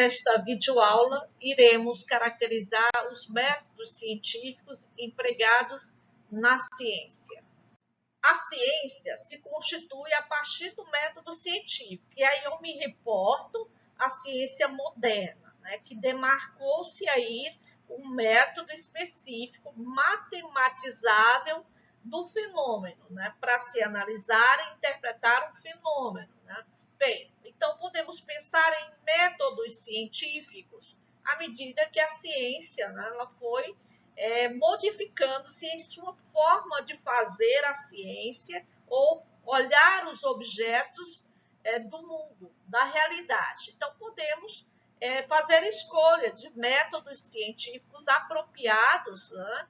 nesta videoaula, iremos caracterizar os métodos científicos empregados na ciência. A ciência se constitui a partir do método científico, e aí eu me reporto à ciência moderna, né, que demarcou-se aí um método específico, matematizável do fenômeno, né, para se analisar e interpretar um fenômeno. Né? Bem, então podemos pensar em métodos científicos à medida que a ciência, né, ela foi modificando-se em sua forma de fazer a ciência ou olhar os objetos do mundo, da realidade. Então, podemos fazer escolha de métodos científicos apropriados, né,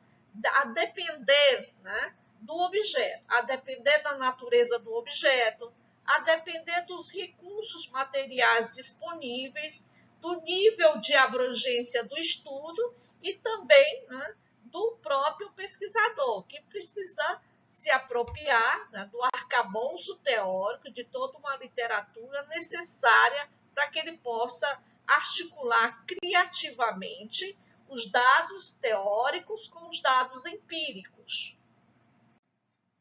a depender, né, do objeto, a depender da natureza do objeto, a depender dos recursos materiais disponíveis, do nível de abrangência do estudo e também, né, do próprio pesquisador, que precisa se apropriar, né, do arcabouço teórico, de toda uma literatura necessária para que ele possa articular criativamente os dados teóricos com os dados empíricos.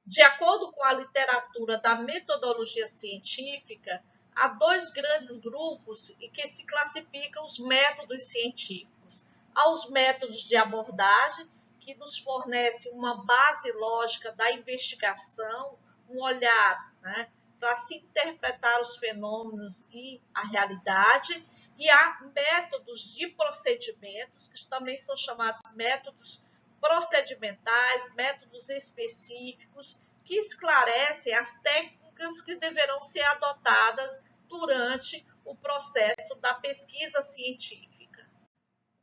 De acordo com a literatura da metodologia científica, há dois grandes grupos em que se classificam os métodos científicos. Há os métodos de abordagem, que nos fornecem uma base lógica da investigação, um olhar, né, para se interpretar os fenômenos e a realidade, e há métodos de procedimentos, que também são chamados métodos procedimentais, métodos específicos, que esclarecem as técnicas que deverão ser adotadas durante o processo da pesquisa científica.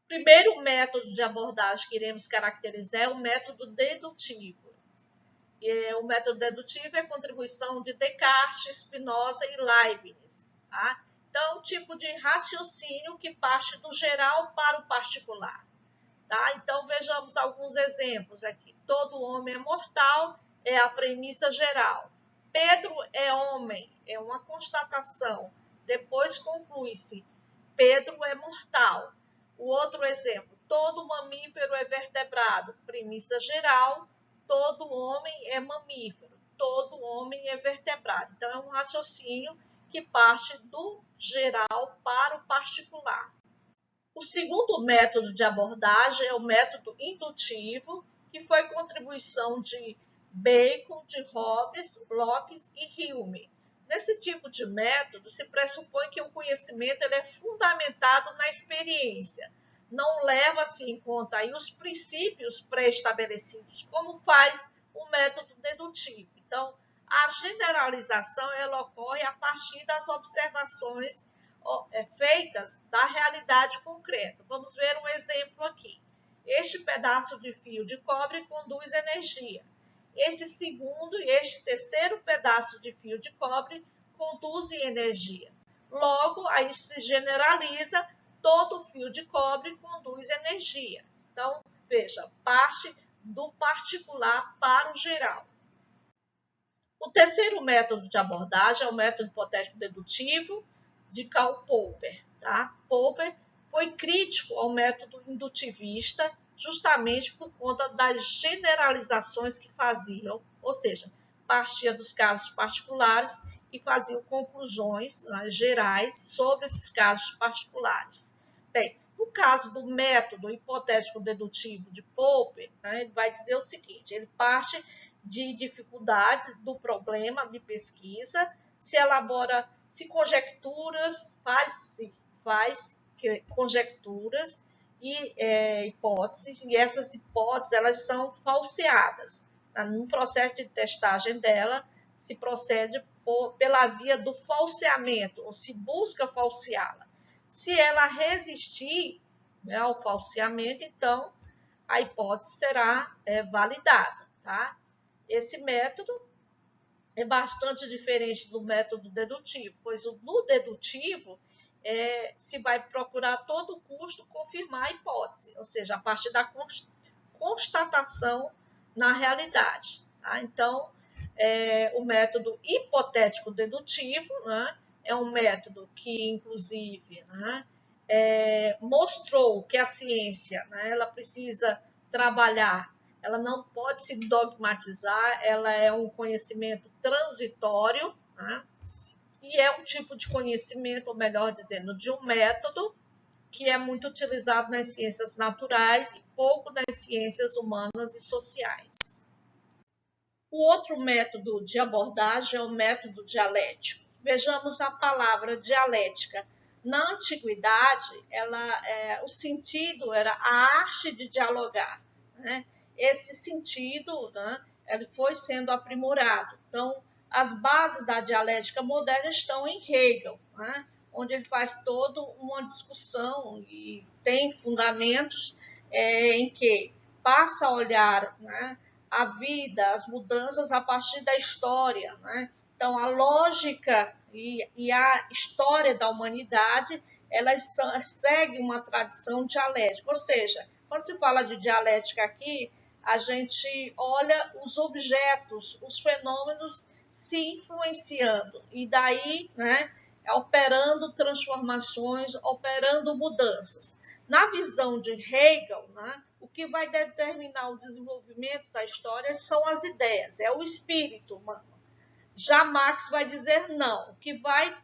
O primeiro método de abordagem que iremos caracterizar é o método dedutivo. O método dedutivo é a contribuição de Descartes, Spinoza e Leibniz. Tá? Então, é um tipo de raciocínio que parte do geral para o particular. Tá? Então, vejamos alguns exemplos aqui. Todo homem é mortal é a premissa geral. Pedro é homem, é uma constatação. Depois conclui-se, Pedro é mortal. O outro exemplo, todo mamífero é vertebrado. Premissa geral, todo homem é mamífero. Todo homem é vertebrado. Então, é um raciocínio que parte do geral para o particular. O segundo método de abordagem é o método indutivo, que foi contribuição de Bacon, de Hobbes, Locke e Hume. Nesse tipo de método, se pressupõe que o conhecimento ele é fundamentado na experiência. Não leva-se em conta aí os princípios pré-estabelecidos, como faz o método dedutivo. Então, a generalização ela ocorre a partir das observações feitas da realidade concreta. Vamos ver um exemplo aqui. Este pedaço de fio de cobre conduz energia. Este segundo e este terceiro pedaço de fio de cobre conduzem energia. Logo, aí se generaliza, todo fio de cobre conduz energia. Então, veja, parte do particular para o geral. O terceiro método de abordagem é o método hipotético dedutivo de Karl Popper. Tá? Popper foi crítico ao método indutivista justamente por conta das generalizações que faziam, ou seja, partia dos casos particulares e faziam conclusões, né, gerais sobre esses casos particulares. Bem, no caso do método hipotético dedutivo de Popper, né, ele vai dizer o seguinte, ele parte de dificuldades do problema de pesquisa, se elabora, se conjecturas, faz conjecturas e hipóteses, e essas hipóteses elas são falseadas. No processo de testagem dela, se procede pela via do falseamento, ou se busca falseá-la. Se ela resistir, né, ao falseamento, então a hipótese será validada. Tá? Esse método é bastante diferente do método dedutivo, pois no dedutivo se vai procurar a todo custo confirmar a hipótese, ou seja, a partir da constatação na realidade. Tá? Então, o método hipotético dedutivo, né, é um método que, inclusive, né, mostrou que a ciência, né, ela precisa trabalhar, ela não pode se dogmatizar, ela é um conhecimento transitório, né, e é um tipo de conhecimento, ou melhor dizendo, de um método que é muito utilizado nas ciências naturais e pouco nas ciências humanas e sociais. O outro método de abordagem é o método dialético. Vejamos a palavra dialética. Na antiguidade, o sentido era a arte de dialogar, né? Esse sentido, né, ele foi sendo aprimorado. Então, as bases da dialética moderna estão em Hegel, né, onde ele faz toda uma discussão e tem fundamentos em que passa a olhar, né, a vida, as mudanças a partir da história, né? Então, a lógica e a história da humanidade, elas seguem uma tradição dialética. Ou seja, quando se fala de dialética aqui, a gente olha os objetos, os fenômenos se influenciando e daí, né, operando transformações, operando mudanças. Na visão de Hegel, né, o que vai determinar o desenvolvimento da história são as ideias, é o espírito humano. Já Marx vai dizer não, o que vai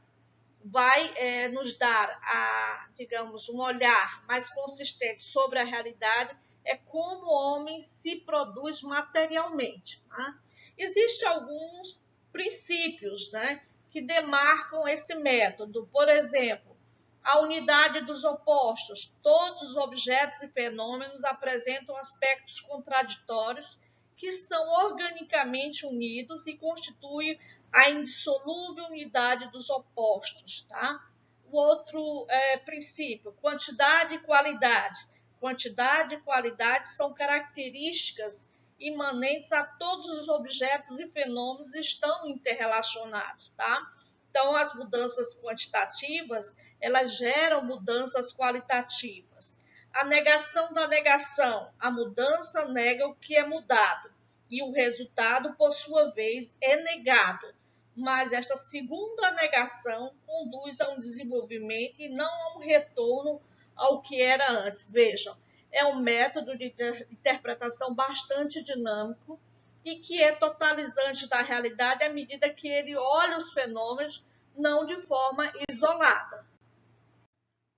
nos dar, digamos, um olhar mais consistente sobre a realidade é como o homem se produz materialmente. Né? Existem alguns princípios, né, que demarcam esse método. Por exemplo, a unidade dos opostos. Todos os objetos e fenômenos apresentam aspectos contraditórios que são organicamente unidos e constituem a indissolúvel unidade dos opostos. Tá? O outro princípio, quantidade e qualidade. Quantidade e qualidade são características imanentes a todos os objetos e fenômenos estão interrelacionados. Tá? Então, as mudanças quantitativas, elas geram mudanças qualitativas. A negação da negação. A mudança nega o que é mudado e o resultado, por sua vez, é negado. Mas esta segunda negação conduz a um desenvolvimento e não a um retorno ao que era antes. Vejam, é um método de interpretação bastante dinâmico e que é totalizante da realidade à medida que ele olha os fenômenos não de forma isolada.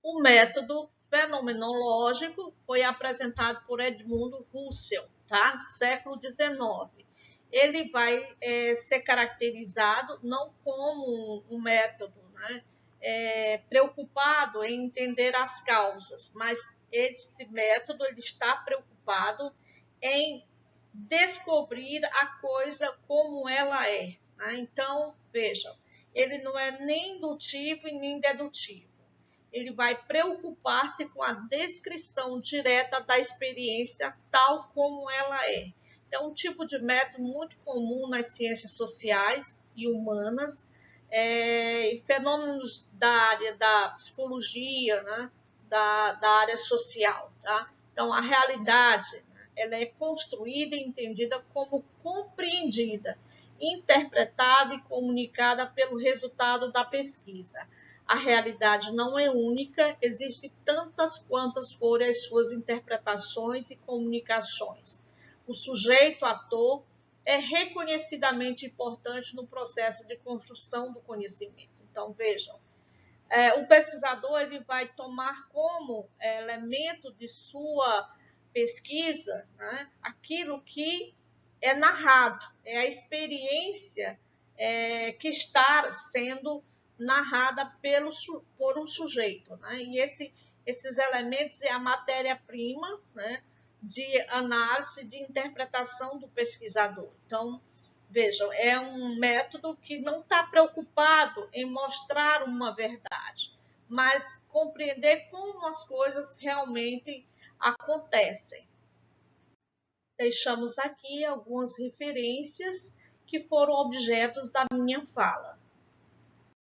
O método fenomenológico foi apresentado por Edmund Husserl, tá? Século XIX. Ele vai ser caracterizado não como um método, né, preocupado em entender as causas, mas esse método ele está preocupado em descobrir a coisa como ela é. Né? Então, vejam, ele não é nem indutivo e nem dedutivo. Ele vai preocupar-se com a descrição direta da experiência tal como ela é. Então, um tipo de método muito comum nas ciências sociais e humanas, fenômenos da área da psicologia, né? da área social. Tá? Então, a realidade, ela é construída e entendida como compreendida, interpretada e comunicada pelo resultado da pesquisa. A realidade não é única, existem tantas quantas forem as suas interpretações e comunicações. O sujeito ator é reconhecidamente importante no processo de construção do conhecimento. Então, vejam, o pesquisador ele vai tomar como elemento de sua pesquisa, né, aquilo que é narrado, é a experiência que está sendo narrada por um sujeito. Né? E esses elementos é a matéria-prima, né, de análise, de interpretação do pesquisador. Então, vejam, é um método que não está preocupado em mostrar uma verdade, mas compreender como as coisas realmente acontecem. Deixamos aqui algumas referências que foram objetos da minha fala.